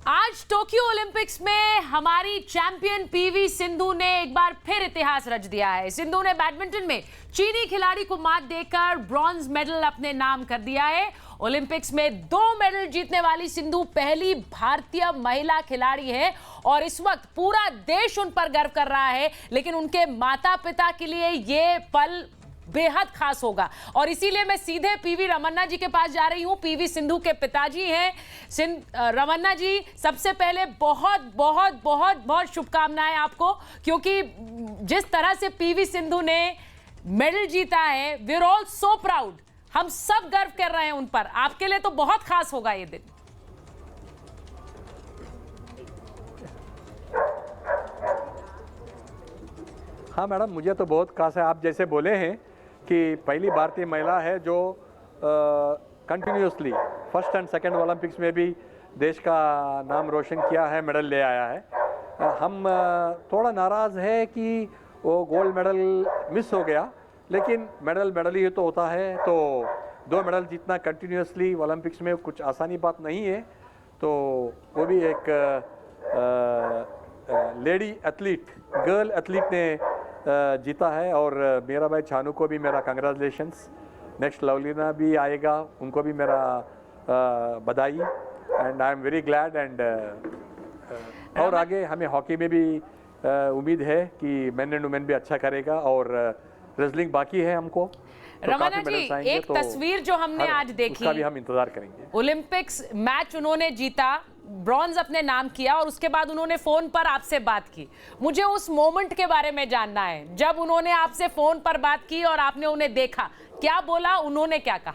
आज Tokyo Olympics में हमारी चैंपियन पीवी सिंधु ने एक बार फिर इतिहास रच दिया है। सिंधु ने बैडमिंटन में चीनी खिलाड़ी को मात देकर ब्रॉन्ज मेडल अपने नाम कर दिया है। ओलंपिक्स में 2 मेडल जीतने वाली सिंधु पहली भारतीय महिला खिलाड़ी है और इस वक्त पूरा देश उन पर गर्व कर रहा है, लेकिन उनके माता पिता के लिए ये पल बेहद खास होगा और इसीलिए मैं सीधे पीवी रमन्ना जी के पास जा रही हूं। पीवी सिंधु के पिताजी हैं रमन्ना जी। सबसे पहले बहुत बहुत बहुत बहुत शुभकामनाएं आपको, क्योंकि जिस तरह से पीवी सिंधु ने मेडल जीता है, we are all so proud. हम सब गर्व कर रहे हैं उन पर। आपके लिए तो बहुत खास होगा ये दिन। हाँ मैडम, मुझे तो बहुत खास है। आप जैसे बोले हैं कि पहली भारतीय महिला है जो continuously first and second Olympics में भी देश का नाम रोशन किया है, मेडल ले आया है। हम थोड़ा नाराज़ है कि वो गोल्ड मेडल मिस हो गया, लेकिन मेडल ही तो होता है। तो 2 मेडल जीतना कंटिन्यूसली ओलंपिक्स में कुछ आसानी बात नहीं है। तो वो भी एक लेडी एथलीट, गर्ल एथलीट ने जीता है। और मेरा भाई छानू को भी मेरा कंग्रेचुलेशंस। नेक्स्ट लवलीना भी आएगा, उनको भी मेरा बधाई। And I am very glad. And और आगे हमें हॉकी में भी उम्मीद है कि मेन एंड वुमेन भी अच्छा करेगा और रेसलिंग बाकी है हमको। तो रमन्ना जी, एक तस्वीर जो हमने आज देखी, उसका भी हम इंतजार करेंगे। ओलंपिक्स मैच उन्होंने जीता, ब्रॉन्ज अपने नाम किया और उसके बाद उन्होंने फोन पर आपसे बात की। मुझे उस मोमेंट के बारे में जानना है, जब उन्होंने आपसे फोन पर बात की और आपने उन्हें देखा, क्या बोला, उन्होंने क्या कहा?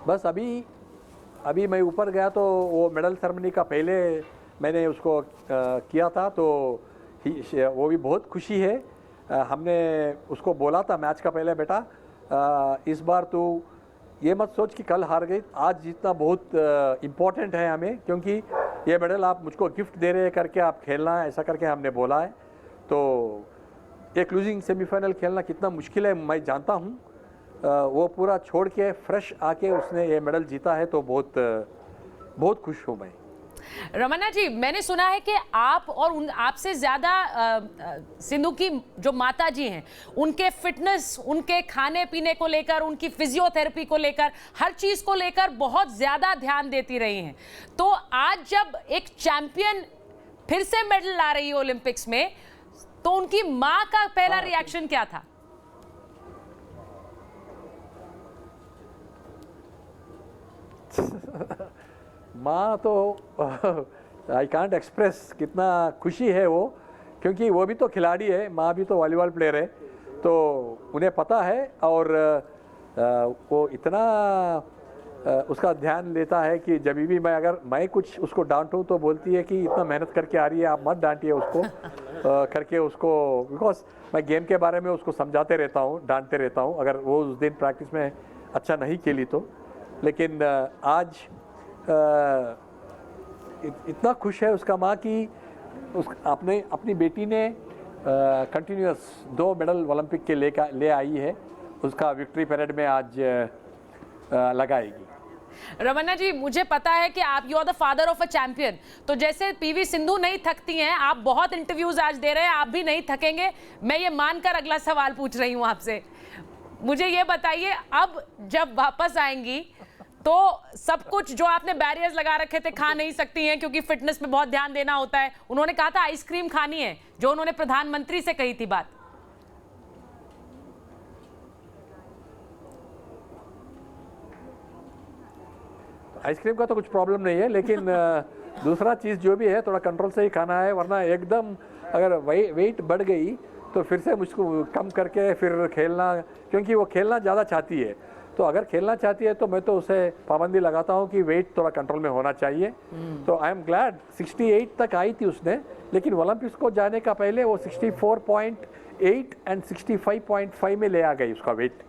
बस अभी मैं ऊपर गया तो वो मेडल सेरेमनी का पहले मैंने उसको किया था, तो वो भी बहुत खुशी है। हमने उसको बोला था मैच का पहले, बेटा इस बार तू ये मत सोच कि कल हार गई, आज जीतना बहुत इम्पोर्टेंट है हमें, क्योंकि ये मेडल आप मुझको गिफ्ट दे रहे करके आप खेलना है, ऐसा करके हमने बोला है। तो एक लूजिंग सेमीफाइनल खेलना कितना मुश्किल है मैं जानता हूँ। वो पूरा छोड़ के फ्रेश आके उसने ये मेडल जीता है, तो बहुत खुश हूँ मैं। रमन्ना जी, मैंने सुना है कि आप और आपसे ज्यादा सिंधु की जो माता जी हैं, उनके फिटनेस, उनके खाने पीने को लेकर, उनकी फिजियोथेरेपी को लेकर, हर चीज को लेकर बहुत ज्यादा ध्यान देती रही हैं। तो आज जब एक चैंपियन फिर से मेडल ला रही है ओलंपिक्स में, तो उनकी मां का पहला रिएक्शन क्या था? माँ तो आई कांट एक्सप्रेस कितना खुशी है वो, क्योंकि वो भी तो खिलाड़ी है, माँ भी तो वॉलीबॉल प्लेयर है, तो उन्हें पता है। और वो इतना उसका ध्यान लेता है कि जब भी मैं कुछ उसको डांटूं तो बोलती है कि इतना मेहनत करके आ रही है, आप मत डांटिए उसको करके उसको। बिकॉज मैं गेम के बारे में उसको समझाते रहता हूँ, डांटते रहता हूँ अगर वो उस दिन प्रैक्टिस में अच्छा नहीं खेली तो। लेकिन आज इतना खुश है उसका माँ कि अपनी बेटी ने कंटिन्यूस 2 मेडल ओलंपिक के ले आई है, उसका विक्ट्री परेड में आज लगाएगी। रमन्ना जी, मुझे पता है कि आप you are the father of a champion, तो जैसे पीवी सिंधु नहीं थकती हैं, आप बहुत इंटरव्यूज आज दे रहे हैं, आप भी नहीं थकेंगे, मैं ये मानकर अगला सवाल पूछ रही हूँ आपसे। मुझे ये बताइए, अब जब वापस आएंगी तो सब कुछ जो आपने बैरियर्स लगा रखे थे खा नहीं सकती हैं, क्योंकि फिटनेस पे बहुत ध्यान देना होता है। उन्होंने कहा था आइसक्रीम खानी है, जो उन्होंने प्रधानमंत्री से कही थी बात। आइसक्रीम का तो कुछ प्रॉब्लम नहीं है, लेकिन दूसरा चीज़ जो भी है थोड़ा कंट्रोल से ही खाना है, वरना एकदम अगर वेट बढ़ गई तो फिर से मुझको कम करके फिर खेलना, क्योंकि वो खेलना ज़्यादा चाहती है। तो अगर खेलना चाहती है तो मैं तो उसे पाबंदी लगाता हूँ कि वेट थोड़ा कंट्रोल में होना चाहिए। तो आई एम ग्लैड 68 तक आई थी उसने, लेकिन ओलंपिक्स को जाने का पहले वो 64.8 एंड 65.5 में ले आ गई उसका वेट।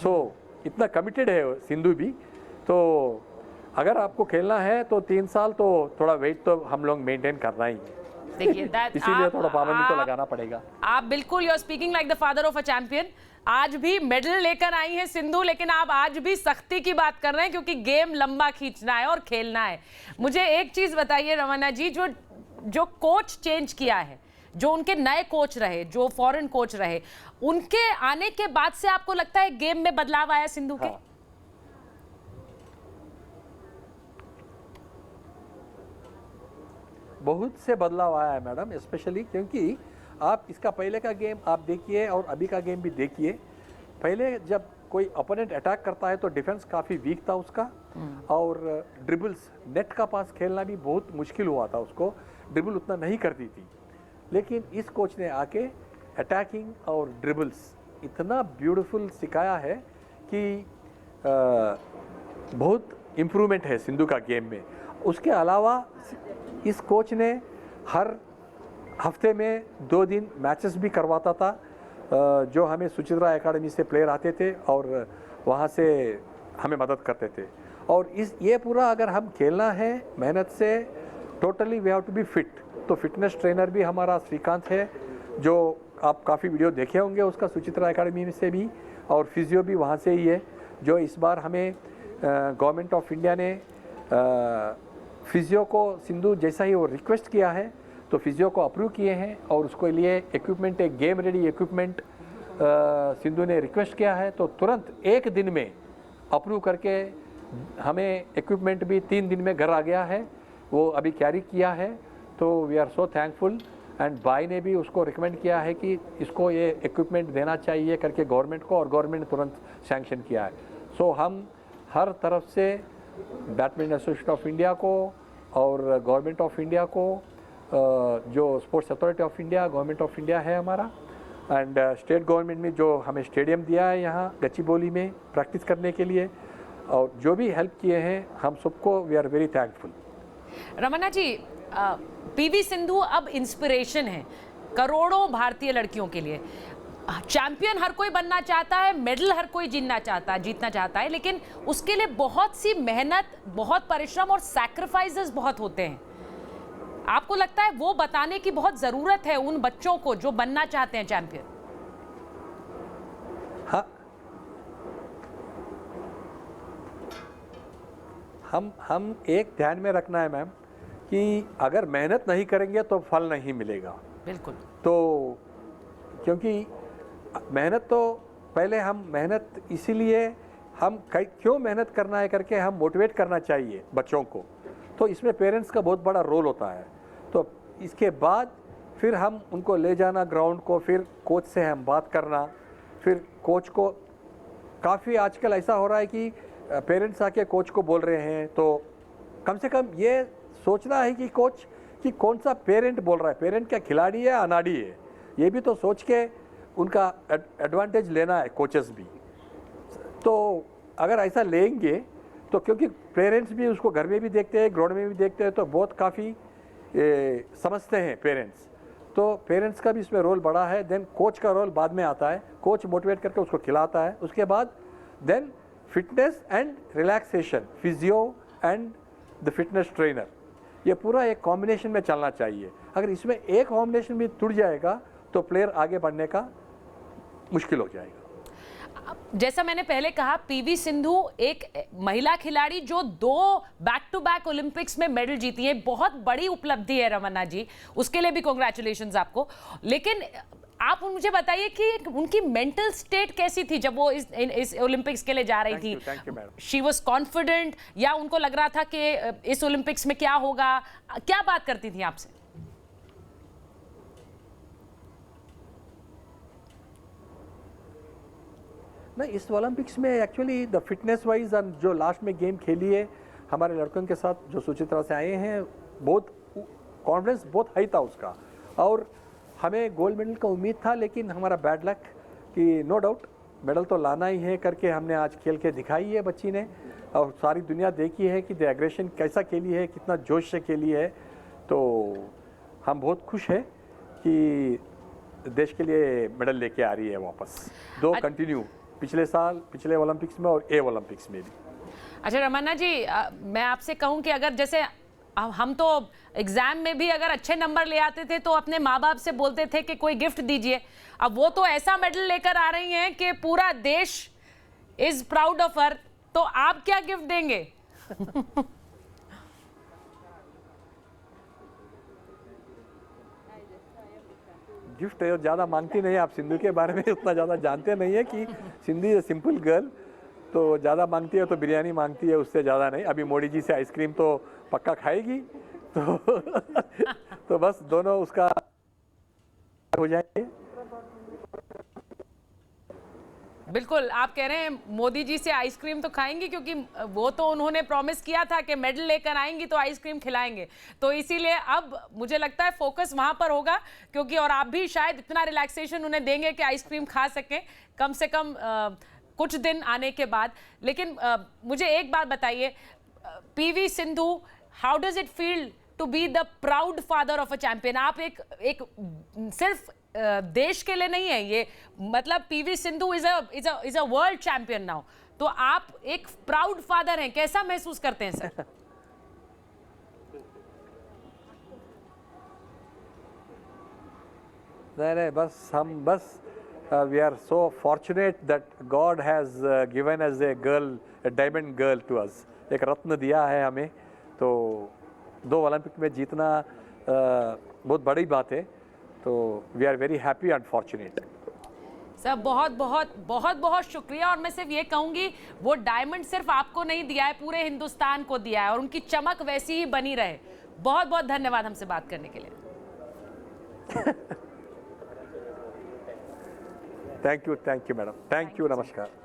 सो इतना कमिटेड है सिंधु भी। तो अगर आपको खेलना है तो 3 साल तो थोड़ा वेट तो हम लोग मेंटेन करना ही है। देखिए इसीलिए थोड़ा पाबंदी तो लगाना पड़ेगा। आप बिल्कुल, you are speaking like the father of a champion. आज भी मेडल लेकर आई है सिंधु, लेकिन आप आज भी सख्ती की बात कर रहे हैं क्योंकि गेम लंबा खींचना है और खेलना है। मुझे एक चीज बताइए रमन्ना जी, जो कोच चेंज किया है, जो उनके नए कोच रहे, जो फॉरेन कोच रहे, उनके आने के बाद से आपको लगता है गेम में बदलाव आया सिंधु के? हाँ। बहुत से बदलाव आया है मैडम, स्पेशली क्योंकि आप इसका पहले का गेम आप देखिए और अभी का गेम भी देखिए। पहले जब कोई अपोनेंट अटैक करता है तो डिफेंस काफ़ी वीक था उसका, और ड्रिबल्स नेट का पास खेलना भी बहुत मुश्किल हुआ था, उसको ड्रिबल उतना नहीं करती थी। लेकिन इस कोच ने आके अटैकिंग और ड्रिबल्स इतना ब्यूटीफुल सिखाया है कि बहुत इम्प्रूवमेंट है सिंधु का गेम में। उसके अलावा इस कोच ने हर हफ्ते में 2 दिन मैचेस भी करवाता था, जो हमें सुचित्रा एकेडमी से प्लेयर आते थे और वहाँ से हमें मदद करते थे। और ये पूरा अगर हम खेलना है मेहनत से, totally we have to be fit. तो फिटनेस ट्रेनर भी हमारा श्रीकांत है, जो आप काफ़ी वीडियो देखे होंगे उसका सुचित्रा एकेडमी से भी, और फिजियो भी वहाँ से ही है। जो इस बार हमें गवर्नमेंट ऑफ इंडिया ने फिजियो को सिंधु जैसा ही वो रिक्वेस्ट किया है तो फिजियो को अप्रूव किए हैं, और उसके लिए इक्विपमेंट, एक गेम रेडी इक्विपमेंट सिंधु ने रिक्वेस्ट किया है, तो तुरंत 1 दिन में अप्रूव करके हमें इक्विपमेंट भी 3 दिन में घर आ गया है, वो अभी कैरी किया है। तो we are so thankful, and भाई ने भी उसको रिकमेंड किया है कि इसको ये इक्विपमेंट देना चाहिए करके गवर्नमेंट को, और गवर्नमेंट ने तुरंत सैंक्शन किया है। सो हम हर तरफ से बैडमिंटन एसोसिएशन ऑफ इंडिया को और गवर्नमेंट ऑफ इंडिया को, जो sports authority of India, government of India है हमारा, एंड स्टेट गवर्नमेंट में जो हमें स्टेडियम दिया है यहाँ गच्चीबोली में प्रैक्टिस करने के लिए, और जो भी हेल्प किए हैं हम सबको we are very thankful. Ramana ji, PV Sindhu अब इंस्पिरेशन है करोड़ों भारतीय लड़कियों के लिए। चैंपियन हर कोई बनना चाहता है, मेडल हर कोई जीतना चाहता है, लेकिन उसके लिए बहुत सी मेहनत, बहुत परिश्रम और सैक्रिफाइसेस बहुत होते हैं। आपको लगता है वो बताने की बहुत जरूरत है उन बच्चों को जो बनना चाहते हैं चैंपियन? हाँ, हम एक ध्यान में रखना है मैम कि अगर मेहनत नहीं करेंगे तो फल नहीं मिलेगा। बिल्कुल। तो क्योंकि मेहनत तो पहले हम मेहनत इसीलिए हम क्यों मेहनत करना है करके हम मोटिवेट करना चाहिए बच्चों को, तो इसमें पेरेंट्स का बहुत बड़ा रोल होता है। तो इसके बाद फिर हम उनको ले जाना ग्राउंड को, फिर कोच से हम बात करना, फिर कोच को, काफ़ी आजकल ऐसा हो रहा है कि पेरेंट्स आके कोच को बोल रहे हैं, तो कम से कम ये सोचना है कि कोच कि कौन सा पेरेंट बोल रहा है, पेरेंट क्या खिलाड़ी है अनाड़ी है, ये भी तो सोच के उनका एडवांटेज लेना है कोचेस भी। तो अगर ऐसा लेंगे तो, क्योंकि पेरेंट्स भी उसको घर में भी देखते हैं, ग्राउंड में भी देखते हैं, तो बहुत काफ़ी समझते हैं पेरेंट्स। तो पेरेंट्स का भी इसमें रोल बड़ा है। देन कोच का रोल बाद में आता है, कोच मोटिवेट करके उसको खिलाता है। उसके बाद then fitness and relaxation, physio and the fitness trainer, ये पूरा एक कॉम्बिनेशन में चलना चाहिए। अगर इसमें एक कॉम्बिनेशन भी टूट जाएगा तो प्लेयर आगे बढ़ने का मुश्किल हो जाएगा। जैसा मैंने पहले कहा, पीवी सिंधु एक महिला खिलाड़ी जो 2 बैक टू बैक ओलंपिक्स में मेडल जीती है, बहुत बड़ी उपलब्धि है रमन्ना जी, उसके लिए भी कांग्रेचुलेशंस आपको। लेकिन आप मुझे बताइए कि उनकी मेंटल स्टेट कैसी थी जब वो इस ओलंपिक्स के लिए जा रही थी? शी वाज कॉन्फिडेंट, या उनको लग रहा था कि इस ओलंपिक्स में क्या होगा? क्या बात करती थी आपसे? नहीं, इस ओलंपिक्स में एक्चुअली द फिटनेस वाइज जो लास्ट में गेम खेली है हमारे लड़कों के साथ जो सुचित्रा से आए हैं, बहुत कॉन्फिडेंस बहुत हाई था उसका, और हमें गोल्ड मेडल का उम्मीद था। लेकिन हमारा बैड लक कि नो डाउट मेडल तो लाना ही है करके हमने आज खेल के दिखाई है बच्ची ने, और सारी दुनिया देखी है कि द एग्रेशन कैसा खेली है, कितना जोश से खेली है। तो हम बहुत खुश हैं कि देश के लिए मेडल लेके आ रही है वापस, 2 कंटिन्यू, पिछले साल, पिछले ओलंपिक्स में और ओलंपिक्स में भी। अच्छा रमन्ना जी, मैं आपसे कहूं कि अगर जैसे अब हम तो एग्जाम में भी अगर अच्छे नंबर ले आते थे तो अपने माँ बाप से बोलते थे कि कोई गिफ्ट दीजिए। अब वो तो ऐसा मेडल लेकर आ रही हैं कि पूरा देश इज प्राउड ऑफ हर। तो आप क्या गिफ्ट देंगे? गिफ्ट ज़्यादा मांगती नहीं है, आप सिंधु के बारे में उतना ज़्यादा जानते नहीं है कि सिंधु इज सिंपल गर्ल, तो ज़्यादा मांगती है तो बिरयानी मांगती है, उससे ज़्यादा नहीं। अभी मोदी जी से आइसक्रीम तो पक्का खाएगी, तो तो बस दोनों उसका हो जाएंगे। बिल्कुल, आप कह रहे हैं मोदी जी से आइसक्रीम तो खाएंगी, क्योंकि वो तो उन्होंने प्रॉमिस किया था कि मेडल लेकर आएंगी तो आइसक्रीम खिलाएंगे। तो इसीलिए अब मुझे लगता है फोकस वहां पर होगा, क्योंकि और आप भी शायद इतना रिलैक्सेशन उन्हें देंगे कि आइसक्रीम खा सकें कम से कम कुछ दिन आने के बाद। लेकिन मुझे एक बात बताइए, PV Sindhu, how does it feel to be the proud father of a champion? आप एक सिर्फ देश के लिए नहीं है ये, मतलब PV Sindhu is a world champion now, तो आप एक प्राउड फादर हैं, कैसा महसूस करते हैं सर? नहीं, बस we are so fortunate that God has given as a girl, a diamond girl to us. एक रत्न दिया है हमें, तो 2 ओलंपिक में जीतना बहुत बड़ी बात है, तो we are very happy and fortunate. Sir बहुत बहुत बहुत बहुत शुक्रिया। और मैं सिर्फ ये कहूंगी, वो डायमंड सिर्फ आपको नहीं दिया है, पूरे हिंदुस्तान को दिया है, और उनकी चमक वैसी ही बनी रहे। बहुत बहुत धन्यवाद हमसे बात करने के लिए। Thank you madam, thank you, नमस्कार।